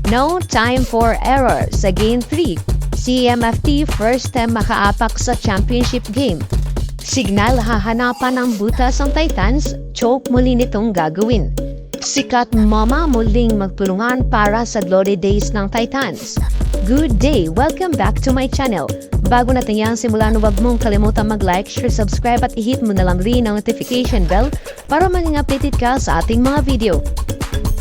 No time for error sa Game 3. CMFT first time makaapak sa championship game. Signal hahanapan ng butas ang Titans, choke muli nitong gagawin. Sikat Mama muling magtulungan para sa glory days ng Titans. Good day! Welcome back to my channel. Bago natin yan simulan, huwag mong kalimutan mag-like, share, subscribe at i-hit mo na lang rin ang notification bell para maging updated ka sa ating mga video.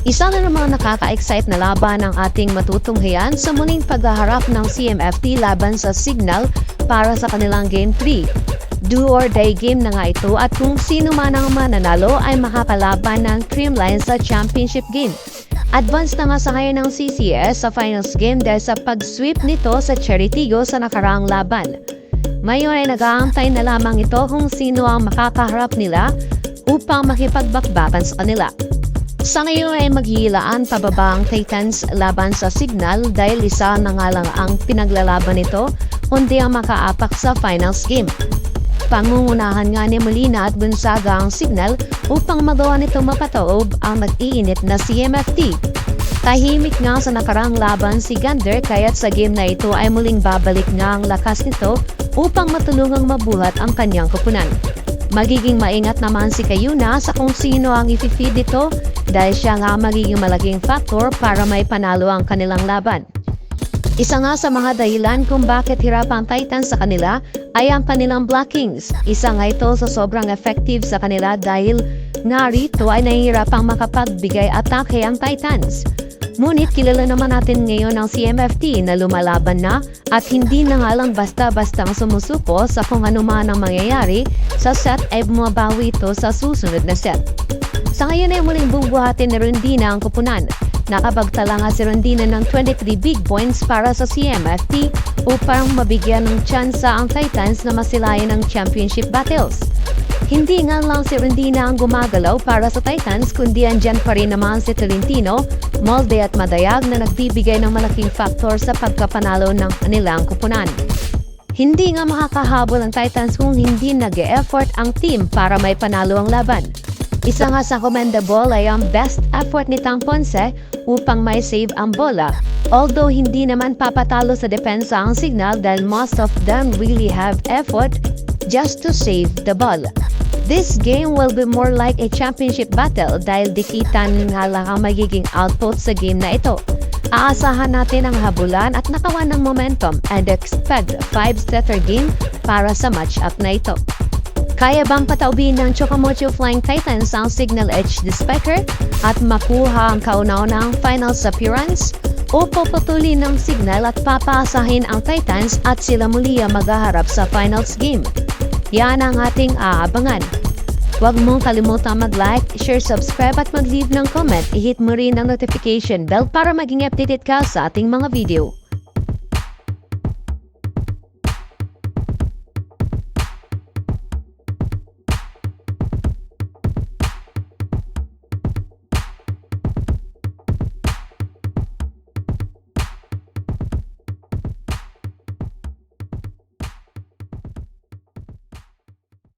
Isa na namang nakaka-excite na laban ang ating matutunghayan sa muling paghaharap ng CMFT laban sa Signal para sa kanilang Game 3. Do or die game na nga ito at kung sino man ang mananalo ay makakalaban ng Creamline sa championship game. Advance na nga sa ngayon ng CCS sa finals game dahil sa pag-sweep nito sa Cheritigo sa nakaraang laban. Ngayon ay nag-aantay na lamang ito kung sino ang makakaharap nila upang makipagbakbakan sa kanila. Sa ngayon ay maghihilaan pababa ang Titans laban sa Signal dahil isa na nga lang ang pinaglalaban nito kundi ang makaapak sa finals game. Pangungunahan nga ni Molina at Gonzaga ang Signal upang magawa nito mapataob ang nag-iinit na CMFT. Tahimik nga sa nakarang laban si Gander kaya't sa game na ito ay muling babalik nga ang lakas nito upang matulungang mabuhat ang kanyang koponan. Magiging maingat naman si Kayuna sa kung sino ang i-feed dito dahil siya nga magiging malaking factor para may panalo ang kanilang laban. Isa nga sa mga dahilan kung bakit hirap ang Titans sa kanila ay ang kanilang blockings. Isa nga ito sa sobrang effective sa kanila dahil nga rito ay nahihirapang makapagbigay atake ang Titans. Ngunit kilala naman natin ngayon ang CMFT na lumalaban na at hindi na nga lang basta-bastang sumusuko sa kung ano man ang mangyayari sa set ay bumabawi ito sa susunod na set. Sa ngayon ay muling bubuhatin ni Rondina ang kupunan. Nakapagtala nga si Rondina ng 23 big points para sa CMFT upang mabigyan ng tsansa ang Titans na masilayan ng championship battles. Hindi nga lang si Rondina ang gumagalaw para sa Titans kundi andyan pa rin naman si Tolentino, Molde at Madayag na nagbibigay ng malaking factor sa pagkapanalo ng kanilang kupunan. Hindi nga makakahabol ang Titans kung hindi nag-e-effort ang team para may panalo ang laban. Isa nga sa commendable ay ang best effort ni Tang Ponce upang may save ang bola. Although hindi naman papatalo sa depensa ang Signal dahil most of them really have effort just to save the ball. This game will be more like a championship battle dahil dikitan nga lang ang magiging output sa game na ito. Aasahan natin ang habulan at nakawan ng momentum and expect a 5-setter game para sa match-up na ito. Kaya bang pataubin ng Chocomocho Flying Titans ang Signal Edge the Spiker at makuha ang kauna-unang finals appearance? O papatuloy ng Signal at papaasahin ang Titans at sila muli ang maghaharap sa finals game? Yan ang ating aabangan. Huwag mong kalimutan mag-like, share, subscribe at mag-leave ng comment. I-hit mo rin ang notification bell para maging updated ka sa ating mga video.